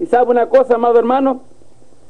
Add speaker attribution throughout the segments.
Speaker 1: sabe una cosa, amado hermano,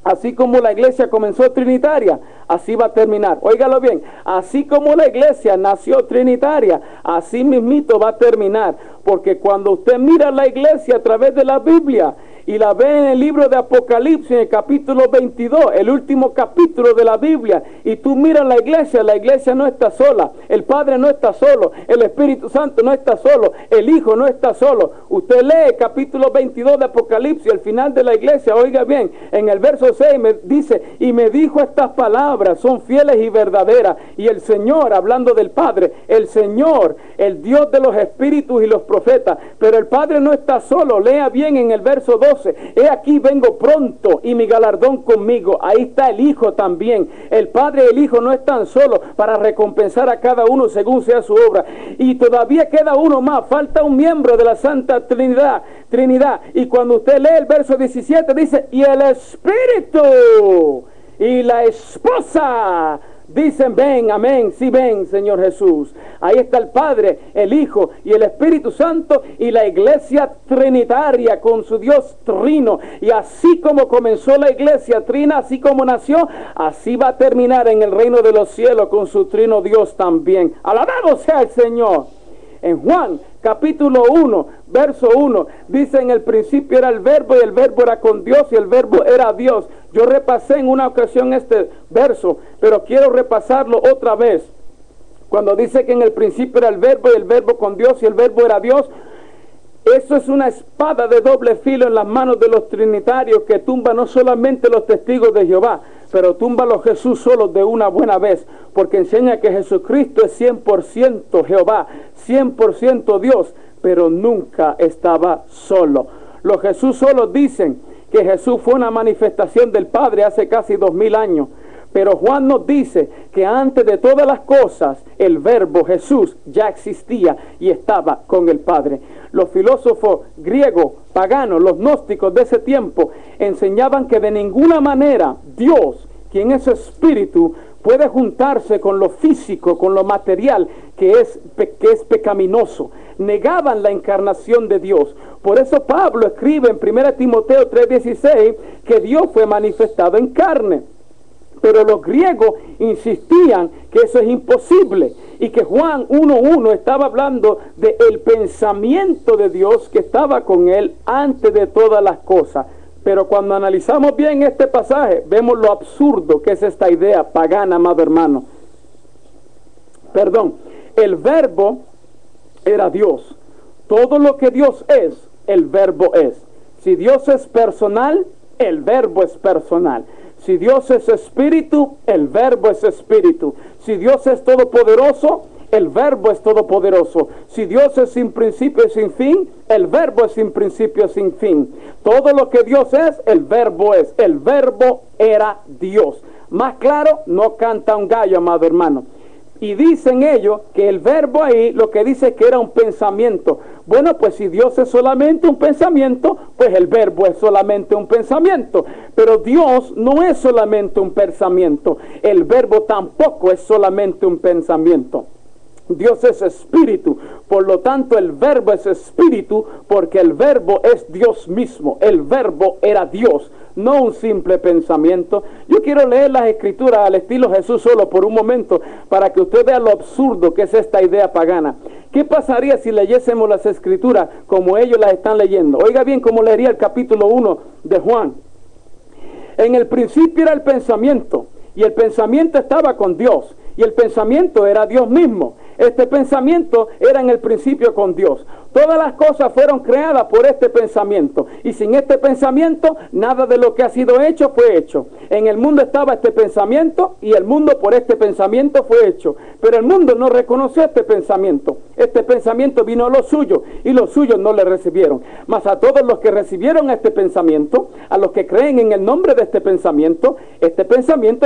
Speaker 1: así como la iglesia comenzó trinitaria, así va a terminar. Óigalo bien, así como la iglesia nació trinitaria, así mismito va a terminar. Porque cuando usted mira la iglesia a través de la Biblia y la ve en el libro de Apocalipsis, en el capítulo 22, el último capítulo de la Biblia, y tú miras la iglesia no está sola, el Padre no está solo, el Espíritu Santo no está solo, el Hijo no está solo. Usted lee el capítulo 22 de Apocalipsis, el final de la iglesia, oiga bien, en el verso 6 me dice, y me dijo estas palabras, son fieles y verdaderas, y el Señor, hablando del Padre, el Señor, el Dios de los espíritus y los profetas, pero el Padre no está solo, lea bien en el verso 12, he aquí vengo pronto y mi galardón conmigo. Ahí está el Hijo también. El Padre y el Hijo no están solos para recompensar a cada uno según sea su obra. Y todavía queda uno más, falta un miembro de la Santa Trinidad. Y cuando usted lee el verso 17 dice, y el Espíritu y la esposa dicen, ven, amén, sí ven, Señor Jesús. Ahí está el Padre, el Hijo y el Espíritu Santo y la iglesia trinitaria con su Dios trino. Y así como comenzó la iglesia trina, así como nació, así va a terminar en el reino de los cielos con su trino Dios también. Alabado sea el Señor. En Juan capítulo 1, verso 1, dice, en el principio era el verbo y el verbo era con Dios y el verbo era Dios. Yo repasé en una ocasión este verso, pero quiero repasarlo otra vez. Cuando dice que en el principio era el verbo y el verbo con Dios y el verbo era Dios, eso es una espada de doble filo en las manos de los trinitarios que tumba no solamente los testigos de Jehová, pero tumba a los Jesús solos de una buena vez, porque enseña que Jesucristo es 100% Jehová, 100% Dios, pero nunca estaba solo. Los Jesús solos dicen que Jesús fue una manifestación del Padre hace casi 2000 años. Pero Juan nos dice que antes de todas las cosas, el verbo Jesús ya existía y estaba con el Padre. Los filósofos griegos, paganos, los gnósticos de ese tiempo, enseñaban que de ninguna manera Dios, quien es espíritu, puede juntarse con lo físico, con lo material, que es pecaminoso. Negaban la encarnación de Dios. Por eso Pablo escribe en 1 Timoteo 3:16 que Dios fue manifestado en carne. Pero los griegos insistían que eso es imposible y que Juan 1:1 estaba hablando del pensamiento de Dios que estaba con él antes de todas las cosas. Pero cuando analizamos bien este pasaje, vemos lo absurdo que es esta idea pagana, amado hermano. Perdón, el verbo era Dios. Todo lo que Dios es, el verbo es. Si Dios es personal, el verbo es personal. Si Dios es espíritu, el verbo es espíritu. Si Dios es todopoderoso, el verbo es todopoderoso. Si Dios es sin principio y sin fin, el verbo es sin principio y sin fin. Todo lo que Dios es, el verbo es. El verbo era Dios. Más claro, no canta un gallo, amado hermano. Y dicen ellos que el verbo ahí lo que dice es que era un pensamiento. Bueno, pues si Dios es solamente un pensamiento, pues el verbo es solamente un pensamiento. Pero Dios no es solamente un pensamiento. El verbo tampoco es solamente un pensamiento. Dios es espíritu, por lo tanto el verbo es espíritu, porque el verbo es Dios mismo. El verbo era Dios, no un simple pensamiento. Yo quiero leer las escrituras al estilo Jesús solo por un momento, para que usted vea lo absurdo que es esta idea pagana. ¿Qué pasaría si leyésemos las escrituras como ellos las están leyendo? Oiga bien cómo leería el capítulo 1 de Juan. En el principio era el pensamiento, y el pensamiento estaba con Dios, y el pensamiento era Dios mismo. Este pensamiento era en el principio con Dios. Todas las cosas fueron creadas por este pensamiento. Y sin este pensamiento, nada de lo que ha sido hecho fue hecho. En el mundo estaba este pensamiento y el mundo por este pensamiento fue hecho. Pero el mundo no reconoció este pensamiento. Este pensamiento vino a los suyos y los suyos no le recibieron. Mas a todos los que recibieron este pensamiento, a los que creen en el nombre de este pensamiento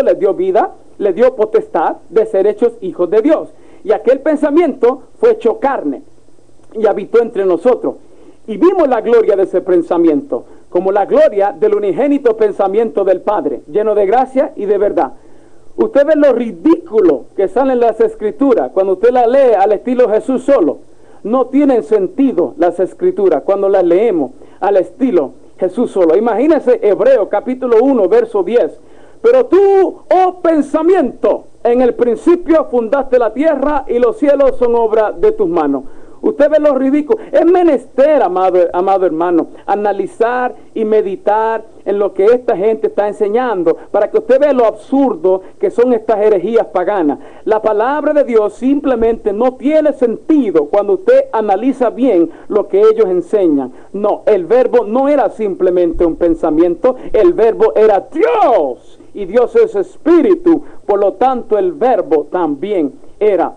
Speaker 1: les dio vida, les dio potestad de ser hechos hijos de Dios. Y aquel pensamiento fue hecho carne y habitó entre nosotros. Y vimos la gloria de ese pensamiento, como la gloria del unigénito pensamiento del Padre, lleno de gracia y de verdad. Usted ve lo ridículo que salen las escrituras cuando usted las lee al estilo Jesús solo. No tienen sentido las escrituras cuando las leemos al estilo Jesús solo. Imagínense Hebreo capítulo 1, verso 10. Pero tú, oh pensamiento, en el principio fundaste la tierra y los cielos son obra de tus manos. Usted ve lo ridículo. Es menester, amado hermano, analizar y meditar en lo que esta gente está enseñando, para que usted vea lo absurdo que son estas herejías paganas. La palabra de Dios simplemente no tiene sentido cuando usted analiza bien lo que ellos enseñan. No, el verbo no era simplemente un pensamiento, el verbo era Dios, y Dios es espíritu, por lo tanto el verbo también era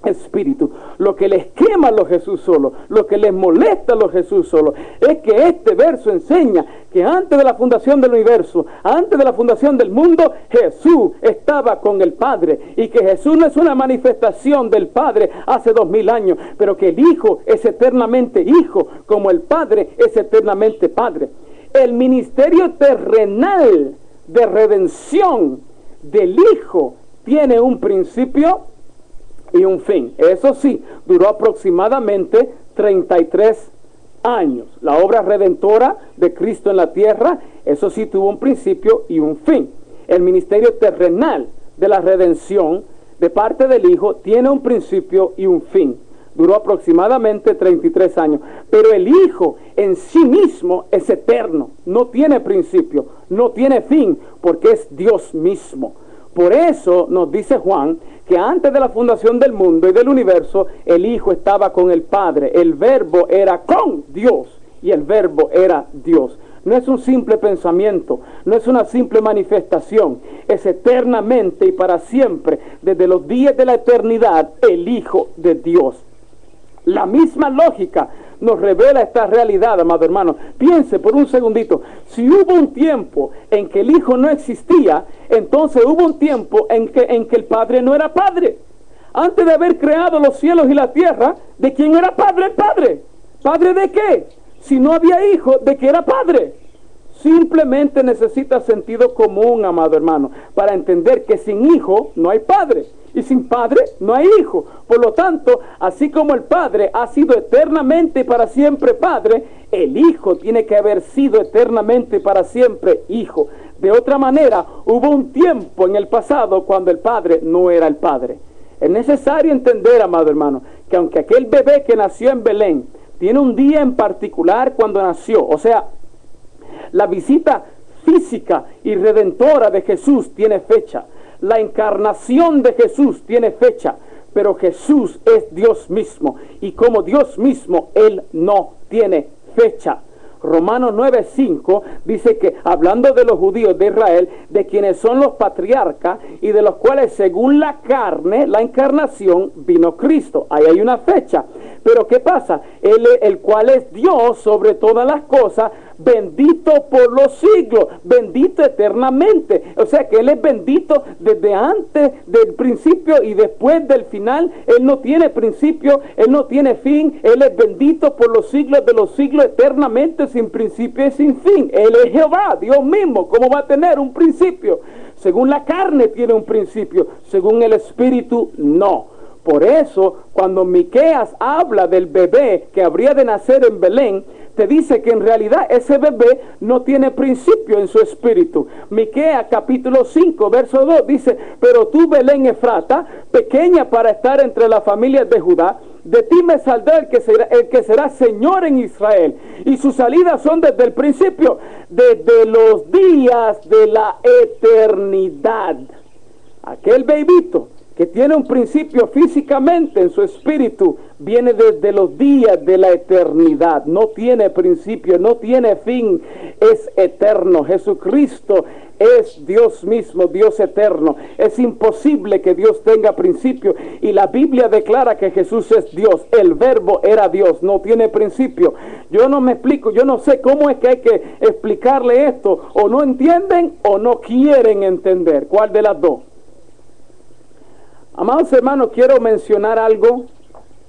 Speaker 1: espíritu. Lo que les quema a los Jesús solo, lo que les molesta a los Jesús solo, es que este verso enseña que antes de la fundación del universo, antes de la fundación del mundo, Jesús estaba con el Padre, y que Jesús no es una manifestación del Padre hace 2000 años, pero que el Hijo es eternamente Hijo, como el Padre es eternamente Padre. El ministerio terrenal de redención del Hijo tiene un principio y un fin. Eso sí, duró aproximadamente 33 años. La obra redentora de Cristo en la tierra, eso sí tuvo un principio y un fin. El ministerio terrenal de la redención de parte del Hijo tiene un principio y un fin. Duró aproximadamente 33 años. Pero el Hijo en sí mismo es eterno. No tiene principio, no tiene fin, porque es Dios mismo. Por eso nos dice Juan que antes de la fundación del mundo y del universo, el Hijo estaba con el Padre. El verbo era con Dios y el verbo era Dios. No es un simple pensamiento, no es una simple manifestación, es eternamente y para siempre, desde los días de la eternidad, el Hijo de Dios. La misma lógica nos revela esta realidad, amado hermano. Piense por un segundito, si hubo un tiempo en que el Hijo no existía, entonces hubo un tiempo en que el Padre no era Padre. Antes de haber creado los cielos y la tierra, ¿de quién era Padre el Padre? ¿Padre de qué? Si no había Hijo, ¿de qué era Padre? Simplemente necesita sentido común, amado hermano, para entender que sin Hijo no hay Padre. Y sin Padre no hay Hijo. Por lo tanto, así como el Padre ha sido eternamente y para siempre Padre, el Hijo tiene que haber sido eternamente y para siempre Hijo. De otra manera, hubo un tiempo en el pasado cuando el Padre no era el Padre. Es necesario entender, amado hermano, que aunque aquel bebé que nació en Belén tiene un día en particular cuando nació, o sea, la visita física y redentora de Jesús tiene fecha. La encarnación de Jesús tiene fecha, pero Jesús es Dios mismo, y como Dios mismo, Él no tiene fecha. Romanos 9:5 dice que, hablando de los judíos de Israel, de quienes son los patriarcas y de los cuales según la carne, la encarnación, vino Cristo. Ahí hay una fecha. Pero ¿qué pasa? Él, el cual es Dios sobre todas las cosas, bendito por los siglos, bendito eternamente. O sea que Él es bendito desde antes del principio y después del final. Él no tiene principio, Él no tiene fin. Él es bendito por los siglos de los siglos, eternamente, sin principio y sin fin. Él es Jehová, Dios mismo. ¿Cómo va a tener un principio? Según la carne tiene un principio, según el Espíritu no. Por eso, cuando Miqueas habla del bebé que habría de nacer en Belén, te dice que en realidad ese bebé no tiene principio en su espíritu. Miqueas capítulo 5, verso 2 dice: pero tú, Belén Efrata, pequeña para estar entre las familias de Judá, de ti me saldrá el que será Señor en Israel, y sus salidas son desde el principio, desde los días de la eternidad. Aquel bebito que tiene un principio físicamente en su espíritu, viene desde los días de la eternidad. No tiene principio, no tiene fin, es eterno. Jesucristo es Dios mismo, Dios eterno. Es imposible que Dios tenga principio, y la Biblia declara que Jesús es Dios. El verbo era Dios, no tiene principio. Yo no me explico, yo no sé cómo es que hay que explicarle esto. O no entienden o no quieren entender. ¿Cuál de las dos? Amados hermanos, quiero mencionar algo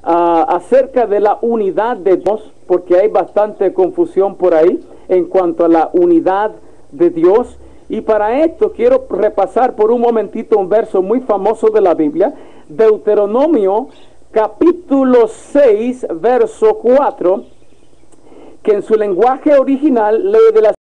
Speaker 1: acerca de la unidad de Dios, porque hay bastante confusión por ahí en cuanto a la unidad de Dios. Y para esto quiero repasar por un momentito un verso muy famoso de la Biblia, Deuteronomio capítulo 6, verso 4, que en su lenguaje original lee de la